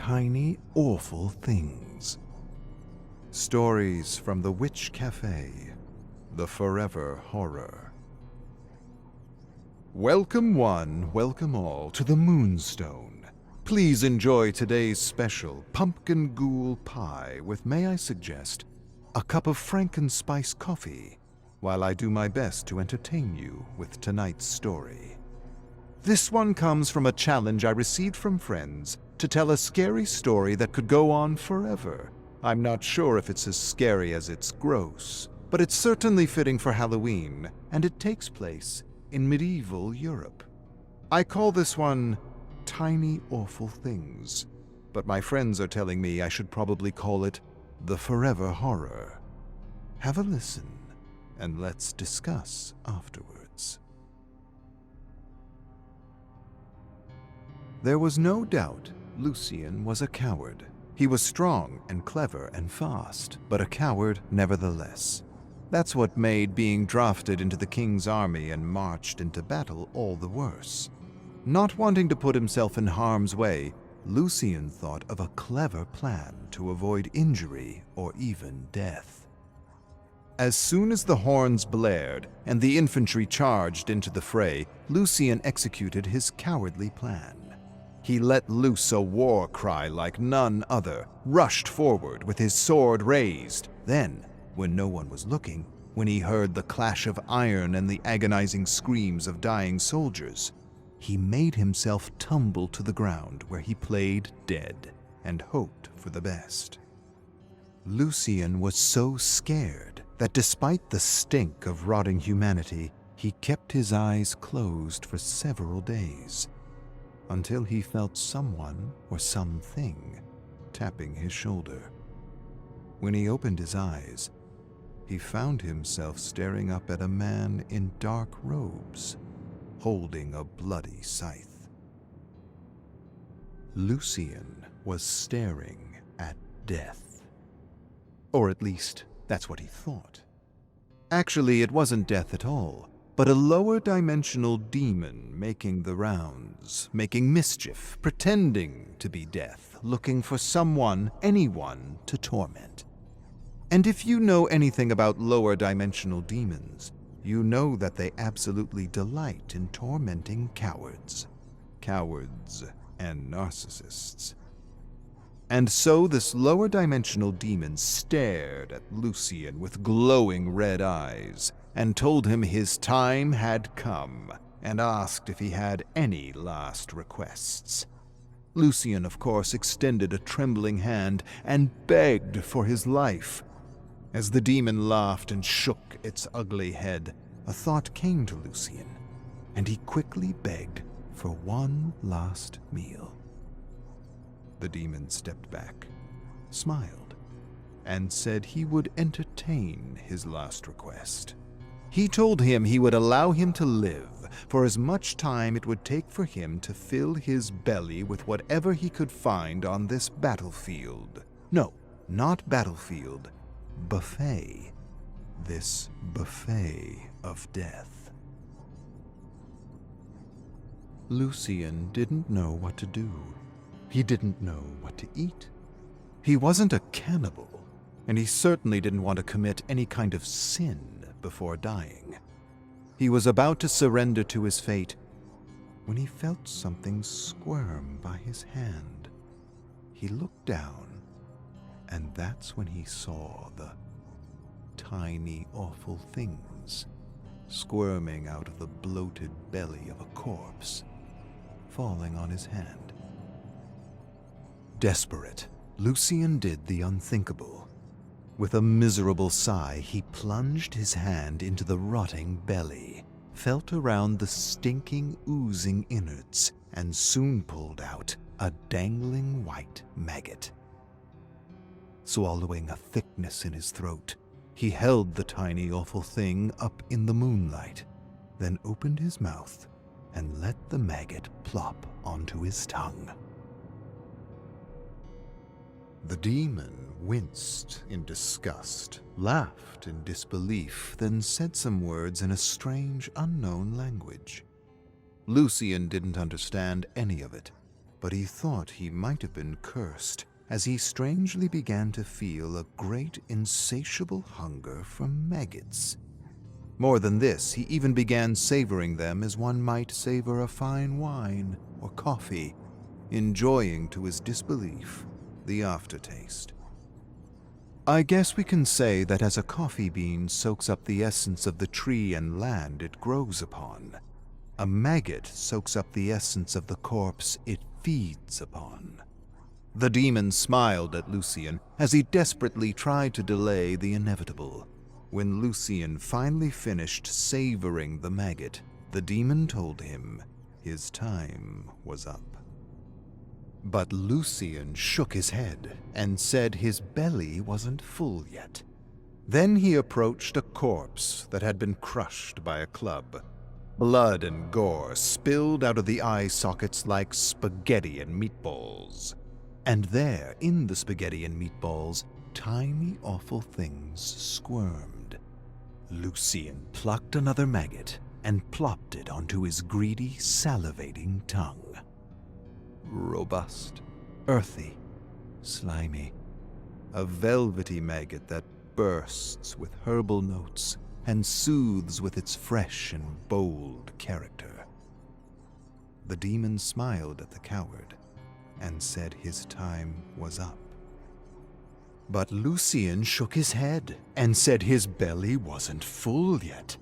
Tiny Awful Things. Stories from the Witch Cafe, the Forever Horror. Welcome one, welcome all to the Moonstone. Please enjoy today's special pumpkin ghoul pie with, may I suggest, a cup of Frankenspice coffee, while I do my best to entertain you with tonight's story. This one comes from a challenge I received from friends to tell a scary story that could go on forever. I'm not sure if it's as scary as it's gross, but it's certainly fitting for Halloween, and it takes place in medieval Europe. I call this one Tiny Awful Things, but my friends are telling me I should probably call it the Forever Horror. Have a listen, and let's discuss afterwards. There was no doubt Lucien was a coward. He was strong and clever and fast, but a coward nevertheless. That's what made being drafted into the king's army and marched into battle all the worse. Not wanting to put himself in harm's way, Lucien thought of a clever plan to avoid injury or even death. As soon as the horns blared and the infantry charged into the fray, Lucien executed his cowardly plan. He let loose a war cry like none other, rushed forward with his sword raised. Then, when no one was looking, when he heard the clash of iron and the agonizing screams of dying soldiers, he made himself tumble to the ground where he played dead and hoped for the best. Lucien was so scared that despite the stink of rotting humanity, he kept his eyes closed for several days, until he felt someone or something tapping his shoulder. When he opened his eyes, he found himself staring up at a man in dark robes, holding a bloody scythe. Lucien was staring at death. Or at least, that's what he thought. Actually, it wasn't death at all, but a lower-dimensional demon making the rounds, making mischief, pretending to be death, looking for someone, anyone, to torment. And if you know anything about lower-dimensional demons, you know that they absolutely delight in tormenting cowards. Cowards and narcissists. And so this lower-dimensional demon stared at Lucien with glowing red eyes, and told him his time had come, and asked if he had any last requests. Lucien, of course, extended a trembling hand and begged for his life. As the demon laughed and shook its ugly head, a thought came to Lucien, and he quickly begged for one last meal. The demon stepped back, smiled, and said he would entertain his last request. He told him he would allow him to live for as much time it would take for him to fill his belly with whatever he could find on this battlefield. No, not battlefield, buffet. This buffet of death. Lucien didn't know what to do. He didn't know what to eat. He wasn't a cannibal, and he certainly didn't want to commit any kind of sin before dying. He was about to surrender to his fate when he felt something squirm by his hand. He looked down, and that's when he saw the tiny, awful things squirming out of the bloated belly of a corpse, falling on his hand. Desperate, Lucien did the unthinkable. With a miserable sigh, he plunged his hand into the rotting belly, felt around the stinking, oozing innards, and soon pulled out a dangling white maggot. Swallowing a thickness in his throat, he held the tiny, awful thing up in the moonlight, then opened his mouth and let the maggot plop onto his tongue. The demon winced in disgust, laughed in disbelief, then said some words in a strange, unknown language. Lucien didn't understand any of it, but he thought he might have been cursed as he strangely began to feel a great insatiable hunger for maggots. More than this, he even began savoring them as one might savor a fine wine or coffee, enjoying to his disbelief the aftertaste. I guess we can say that as a coffee bean soaks up the essence of the tree and land it grows upon, a maggot soaks up the essence of the corpse it feeds upon. The demon smiled at Lucian as he desperately tried to delay the inevitable. When Lucian finally finished savoring the maggot, the demon told him his time was up. But Lucian shook his head and said his belly wasn't full yet. Then he approached a corpse that had been crushed by a club. Blood and gore spilled out of the eye sockets like spaghetti and meatballs. And there, in the spaghetti and meatballs, tiny awful things squirmed. Lucian plucked another maggot and plopped it onto his greedy, salivating tongue. Robust, earthy, slimy, a velvety maggot that bursts with herbal notes and soothes with its fresh and bold character. The demon smiled at the coward and said his time was up. But Lucian shook his head and said his belly wasn't full yet.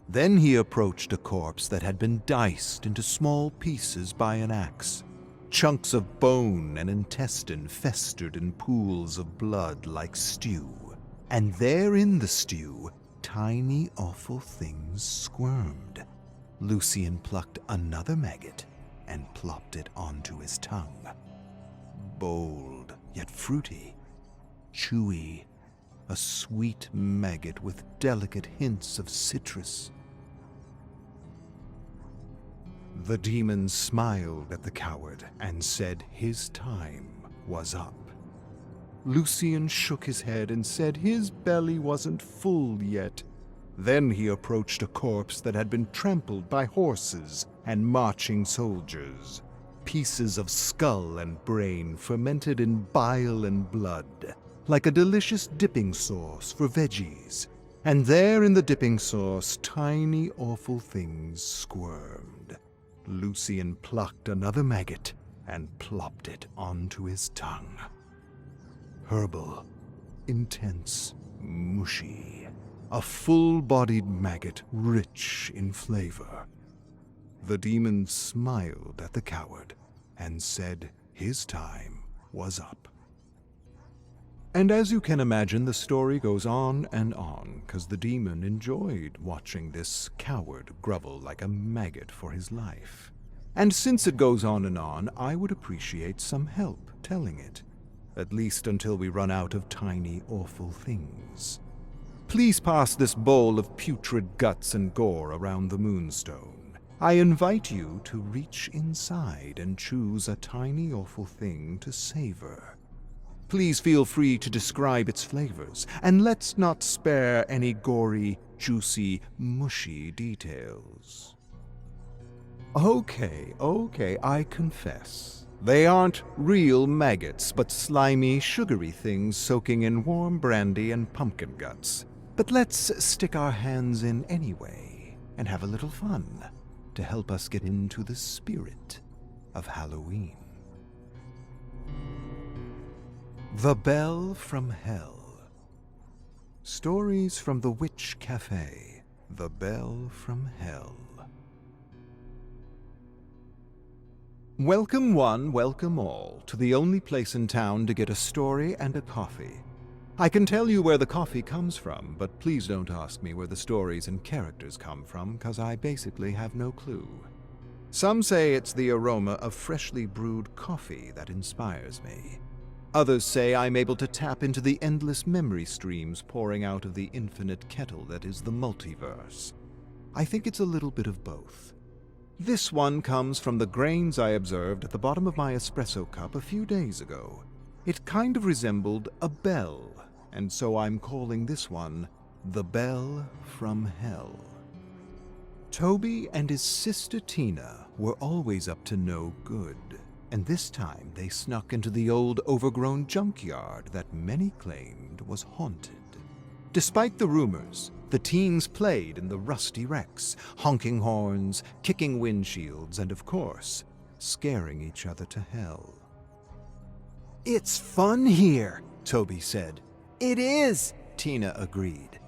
Then he approached a corpse that had been diced into small pieces by an axe. Chunks of bone and intestine festered in pools of blood like stew. And there in the stew, tiny awful things squirmed. Lucian plucked another maggot and plopped it onto his tongue. Bold, yet fruity, chewy, a sweet maggot with delicate hints of citrus. The demon smiled at the coward and said his time was up. Lucian shook his head and said his belly wasn't full yet. Then he approached a corpse that had been trampled by horses and marching soldiers. Pieces of skull and brain fermented in bile and blood, like a delicious dipping sauce for veggies. And there in the dipping sauce, tiny awful things squirmed. Lucian plucked another maggot and plopped it onto his tongue. Herbal, intense, mushy. A full-bodied maggot rich in flavor. The demon smiled at the coward and said his time was up. And as you can imagine, the story goes on and on, 'cause the demon enjoyed watching this coward grovel like a maggot for his life. And since it goes on and on, I would appreciate some help telling it, at least until we run out of tiny, awful things. Please pass this bowl of putrid guts and gore around the moonstone. I invite you to reach inside and choose a tiny, awful thing to savor. Please feel free to describe its flavors, and let's not spare any gory, juicy, mushy details. Okay, I confess. They aren't real maggots, but slimy, sugary things soaking in warm brandy and pumpkin guts. But let's stick our hands in anyway and have a little fun to help us get into the spirit of Halloween. The Bell from Hell. Stories from the Witch Cafe. The Bell from Hell. Welcome one, welcome all, to the only place in town to get a story and a coffee. I can tell you where the coffee comes from, but please don't ask me where the stories and characters come from, 'cause I basically have no clue. Some say it's the aroma of freshly brewed coffee that inspires me. Others say I'm able to tap into the endless memory streams pouring out of the infinite kettle that is the multiverse. I think it's a little bit of both. This one comes from the grains I observed at the bottom of my espresso cup a few days ago. It kind of resembled a bell, and so I'm calling this one The Bell from Hell. Toby and his sister Tina were always up to no good. and this time they snuck into the old overgrown junkyard that many claimed was haunted. Despite the rumors, the teens played in the rusty wrecks, honking horns, kicking windshields, and of course, scaring each other to hell. "It's fun here," Toby said. "It is," Tina agreed.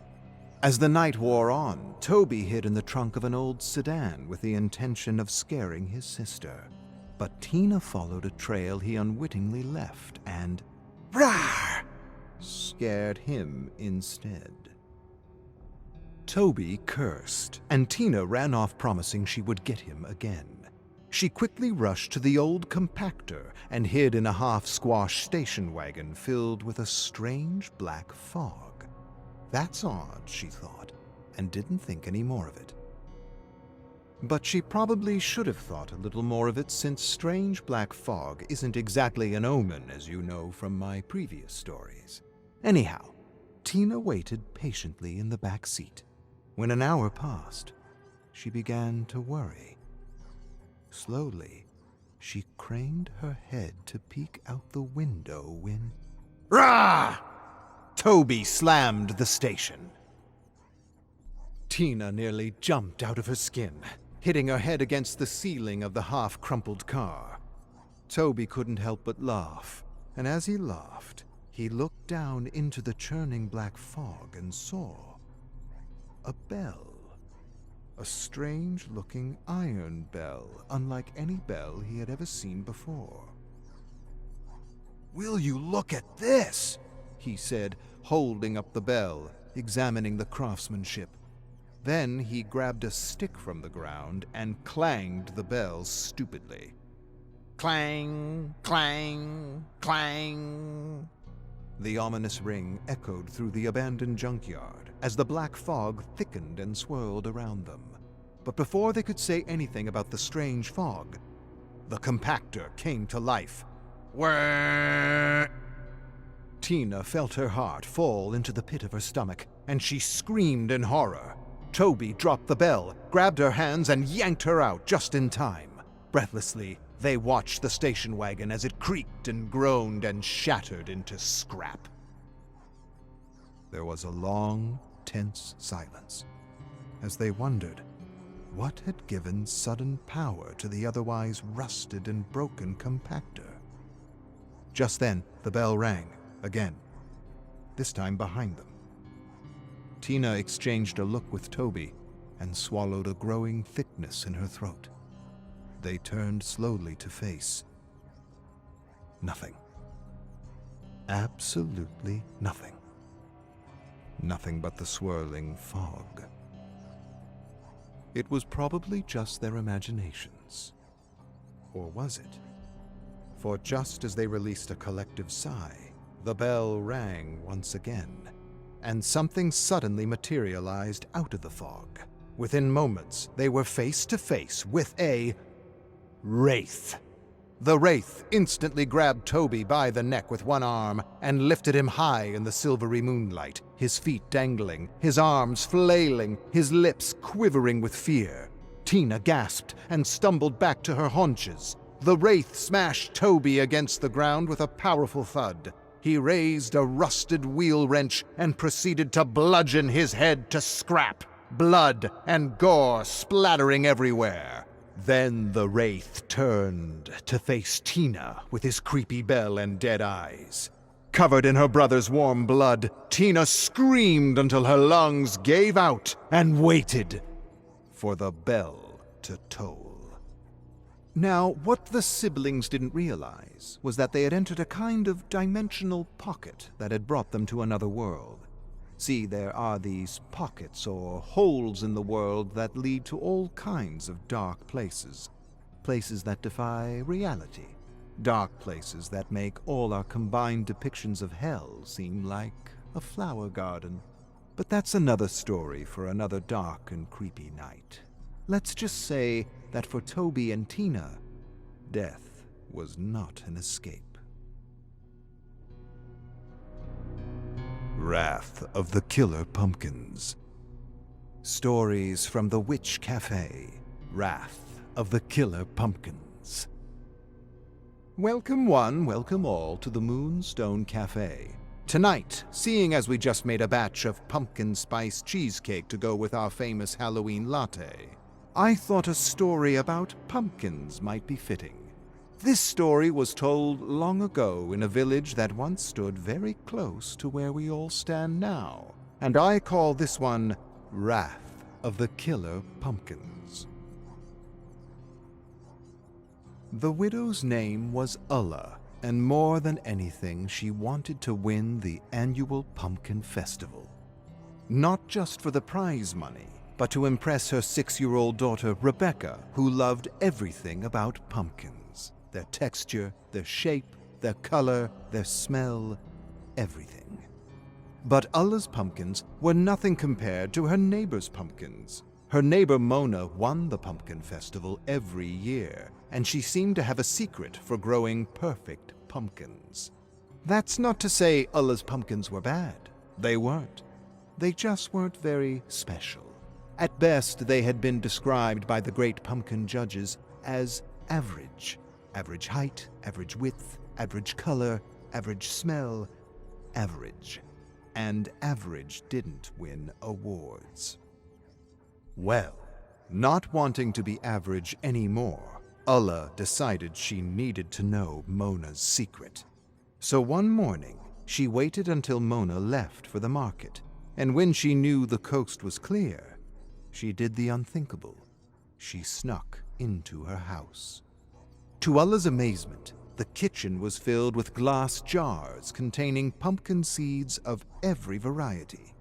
As the night wore on, Toby hid in the trunk of an old sedan with the intention of scaring his sister. But Tina followed a trail he unwittingly left and, "Rawr!" scared him instead. Toby cursed, and Tina ran off promising she would get him again. She quickly rushed to the old compactor and hid in a half-squashed station wagon filled with a strange black fog. That's odd, she thought, and didn't think any more of it. But she probably should have thought a little more of it, since strange black fog isn't exactly an omen, as you know from my previous stories. Anyhow, Tina waited patiently in the back seat. When an hour passed, she began to worry. Slowly, she craned her head to peek out the window when... Rah! Toby slammed the station. Tina nearly jumped out of her skin, hitting her head against the ceiling of the half-crumpled car. Toby couldn't help but laugh, and as he laughed, he looked down into the churning black fog and saw a bell. A strange-looking iron bell, unlike any bell he had ever seen before. "Will you look at this?" he said, holding up the bell, examining the craftsmanship. Then he grabbed a stick from the ground and clanged the bell stupidly. Clang, clang, clang. The ominous ring echoed through the abandoned junkyard as the black fog thickened and swirled around them. But before they could say anything about the strange fog, the compactor came to life. Whirr! Tina felt her heart fall into the pit of her stomach, and she screamed in horror. Toby dropped the bell, grabbed her hands, and yanked her out just in time. Breathlessly, they watched the station wagon as it creaked and groaned and shattered into scrap. There was a long, tense silence as they wondered what had given sudden power to the otherwise rusted and broken compactor. Just then, the bell rang again, this time behind them. Tina exchanged a look with Toby and swallowed a growing thickness in her throat. They turned slowly to face nothing. Absolutely nothing. Nothing but the swirling fog. It was probably just their imaginations. Or was it? For just as they released a collective sigh, the bell rang once again, and something suddenly materialized out of the fog. Within moments, they were face to face with a wraith. The wraith instantly grabbed Toby by the neck with one arm and lifted him high in the silvery moonlight, his feet dangling, his arms flailing, his lips quivering with fear. Tina gasped and stumbled back to her haunches. The wraith smashed Toby against the ground with a powerful thud. He raised a rusted wheel wrench and proceeded to bludgeon his head to scrap, blood and gore splattering everywhere. Then the wraith turned to face Tina with his creepy bell and dead eyes. Covered in her brother's warm blood, Tina screamed until her lungs gave out and waited for the bell to toll. Now, what the siblings didn't realize was that they had entered a kind of dimensional pocket that had brought them to another world. See, there are these pockets or holes in the world that lead to all kinds of dark places. Places that defy reality. Dark places that make all our combined depictions of hell seem like a flower garden. But that's another story for another dark and creepy night. Let's just say that for Toby and Tina, death was not an escape. Wrath of the Killer Pumpkins. Stories from the Witch Cafe. Wrath of the Killer Pumpkins. Welcome one, welcome all to the Moonstone Cafe. Tonight, seeing as we just made a batch of pumpkin spice cheesecake to go with our famous Halloween latte, I thought a story about pumpkins might be fitting. This story was told long ago in a village that once stood very close to where we all stand now, and I call this one Wrath of the Killer Pumpkins. The widow's name was Ulla, and more than anything, she wanted to win the annual pumpkin festival. Not just for the prize money, but to impress her 6-year-old daughter Rebecca, who loved everything about pumpkins. Their texture, their shape, their color, their smell, everything. But Ulla's pumpkins were nothing compared to her neighbor's pumpkins. Her neighbor Mona won the pumpkin festival every year, and she seemed to have a secret for growing perfect pumpkins. That's not to say Ulla's pumpkins were bad. They weren't. They just weren't very special. At best, they had been described by the great pumpkin judges as average. Average height, average width, average color, average smell, average. And average didn't win awards. Well, not wanting to be average anymore, Ulla decided she needed to know Mona's secret. So one morning, she waited until Mona left for the market, and when she knew the coast was clear, she did the unthinkable. She snuck into her house. To Ulla's amazement, the kitchen was filled with glass jars containing pumpkin seeds of every variety.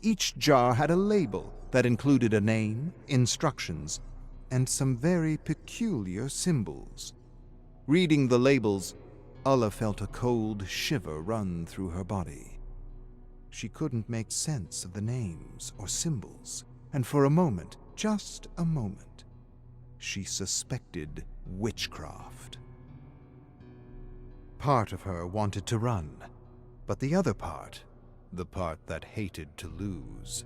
Each jar had a label that included a name, instructions, and some very peculiar symbols. Reading the labels, Ulla felt a cold shiver run through her body. She couldn't make sense of the names or symbols, and for a moment, just a moment, she suspected witchcraft. Part of her wanted to run, but the other part, the part that hated to lose,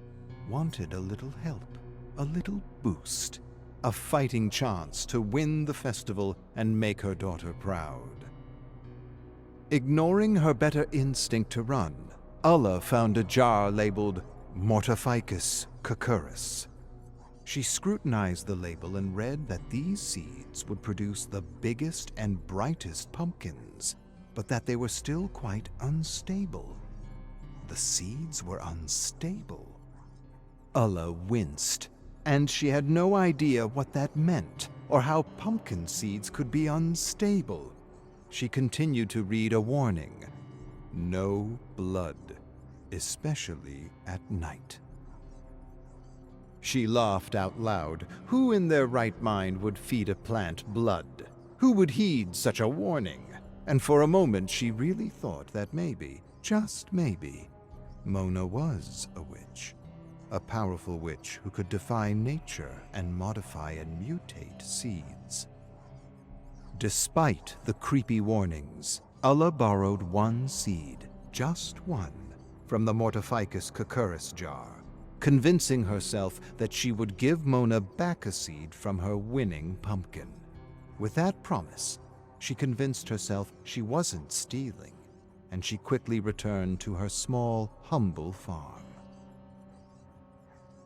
wanted a little help, a little boost, a fighting chance to win the festival and make her daughter proud. Ignoring her better instinct to run, Ulla found a jar labeled Mortificus Cucurbus. She scrutinized the label and read that these seeds would produce the biggest and brightest pumpkins, but that they were still quite unstable. The seeds were unstable. Ulla winced, and she had no idea what that meant or how pumpkin seeds could be unstable. She continued to read a warning: no blood, especially at night. She laughed out loud. Who in their right mind would feed a plant blood? Who would heed such a warning? And for a moment she really thought that maybe, just maybe, Mona was a witch. A powerful witch who could defy nature and modify and mutate seeds. Despite the creepy warnings, Ulla borrowed one seed, just one, from the Mortificus Cucurbus jar, convincing herself that she would give Mona back a seed from her winning pumpkin. With that promise, she convinced herself she wasn't stealing, and she quickly returned to her small, humble farm.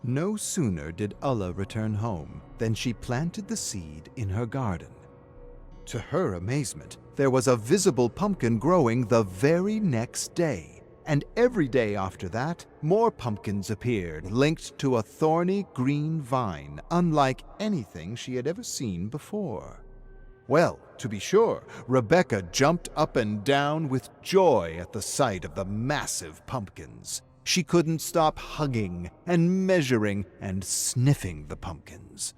No sooner did Ulla return home than she planted the seed in her garden. To her amazement, there was a visible pumpkin growing the very next day, and every day after that, more pumpkins appeared, linked to a thorny green vine, unlike anything she had ever seen before. Well, to be sure, Rebecca jumped up and down with joy at the sight of the massive pumpkins. She couldn't stop hugging and measuring and sniffing the pumpkins.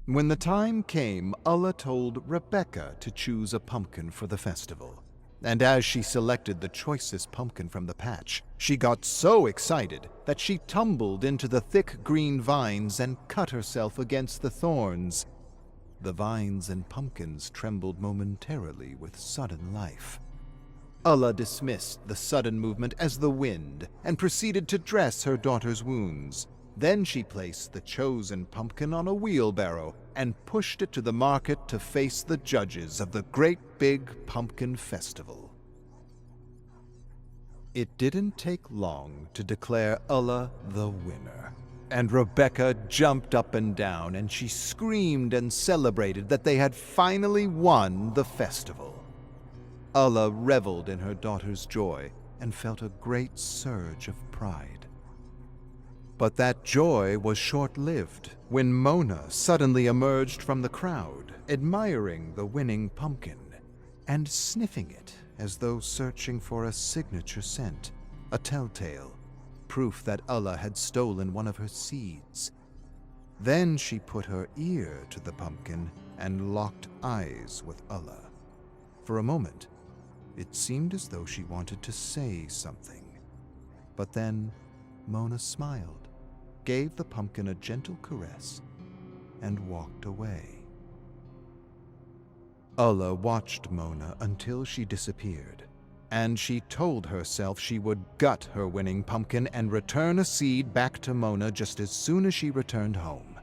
When the time came, Ulla told Rebecca to choose a pumpkin for the festival. And as she selected the choicest pumpkin from the patch, she got so excited that she tumbled into the thick green vines and cut herself against the thorns. The vines and pumpkins trembled momentarily with sudden life. Ulla dismissed the sudden movement as the wind and proceeded to dress her daughter's wounds. Then she placed the chosen pumpkin on a wheelbarrow and pushed it to the market to face the judges of the Great Big Pumpkin Festival. It didn't take long to declare Ulla the winner, and Rebecca jumped up and down and she screamed and celebrated that they had finally won the festival. Ulla reveled in her daughter's joy and felt a great surge of pride. But that joy was short-lived when Mona suddenly emerged from the crowd, admiring the winning pumpkin and sniffing it as though searching for a signature scent, a telltale, proof that Ulla had stolen one of her seeds. Then she put her ear to the pumpkin and locked eyes with Ulla. For a moment, it seemed as though she wanted to say something. But then Mona smiled, gave the pumpkin a gentle caress, and walked away. Ulla watched Mona until she disappeared, and she told herself she would gut her winning pumpkin and return a seed back to Mona just as soon as she returned home.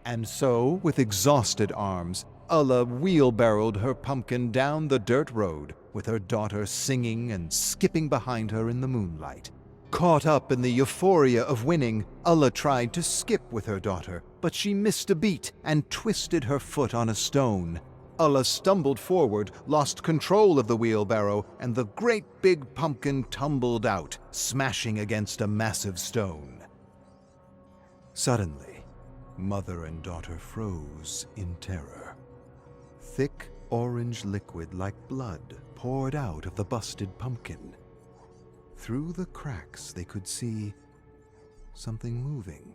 And so, with exhausted arms, Ulla wheelbarrowed her pumpkin down the dirt road, with her daughter singing and skipping behind her in the moonlight. Caught up in the euphoria of winning, Ulla tried to skip with her daughter, but she missed a beat and twisted her foot on a stone. Ulla stumbled forward, lost control of the wheelbarrow, and the great big pumpkin tumbled out, smashing against a massive stone. Suddenly, mother and daughter froze in terror. Thick orange liquid like blood poured out of the busted pumpkin. Through the cracks they could see something moving,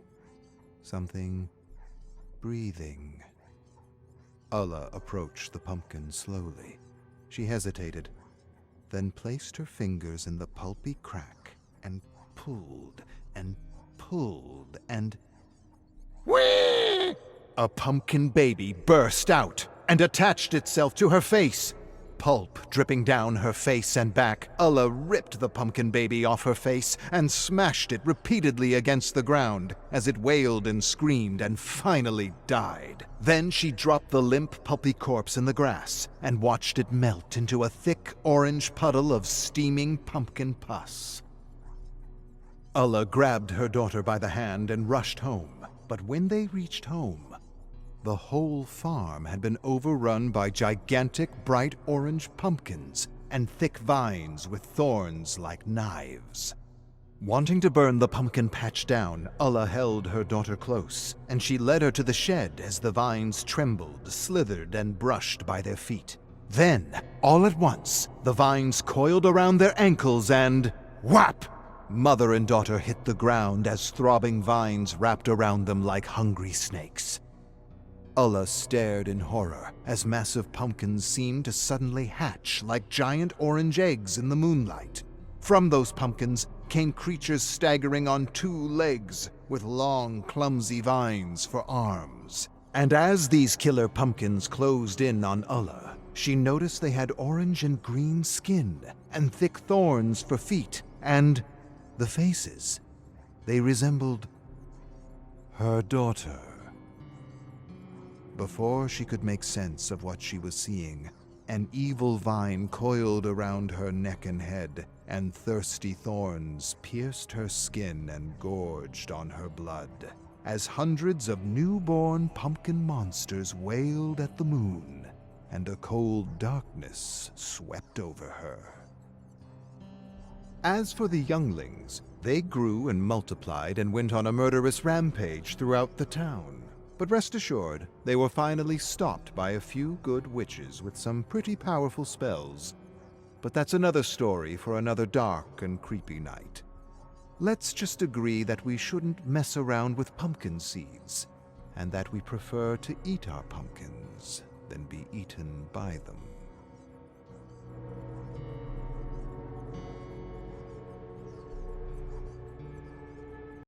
something breathing. Ulla approached the pumpkin slowly. She hesitated, then placed her fingers in the pulpy crack and pulled and pulled and... Whee! A pumpkin baby burst out and attached itself to her face. Pulp dripping down her face and back, Ulla ripped the pumpkin baby off her face and smashed it repeatedly against the ground as it wailed and screamed and finally died. Then she dropped the limp, pulpy corpse in the grass and watched it melt into a thick orange puddle of steaming pumpkin pus. Ulla grabbed her daughter by the hand and rushed home, but when they reached home, the whole farm had been overrun by gigantic bright orange pumpkins and thick vines with thorns like knives. Wanting to burn the pumpkin patch down, Ulla held her daughter close, and she led her to the shed as the vines trembled, slithered, and brushed by their feet. Then, all at once, the vines coiled around their ankles and... whap! Mother and daughter hit the ground as throbbing vines wrapped around them like hungry snakes. Ulla stared in horror as massive pumpkins seemed to suddenly hatch like giant orange eggs in the moonlight. From those pumpkins came creatures staggering on 2 legs with long, clumsy vines for arms. And as these killer pumpkins closed in on Ulla, she noticed they had orange and green skin and thick thorns for feet, and the faces. They resembled her daughter. Before she could make sense of what she was seeing, an evil vine coiled around her neck and head, and thirsty thorns pierced her skin and gorged on her blood, as hundreds of newborn pumpkin monsters wailed at the moon, and a cold darkness swept over her. As for the younglings, they grew and multiplied and went on a murderous rampage throughout the town. But rest assured, they were finally stopped by a few good witches with some pretty powerful spells. But that's another story for another dark and creepy night. Let's just agree that we shouldn't mess around with pumpkin seeds, and that we prefer to eat our pumpkins than be eaten by them.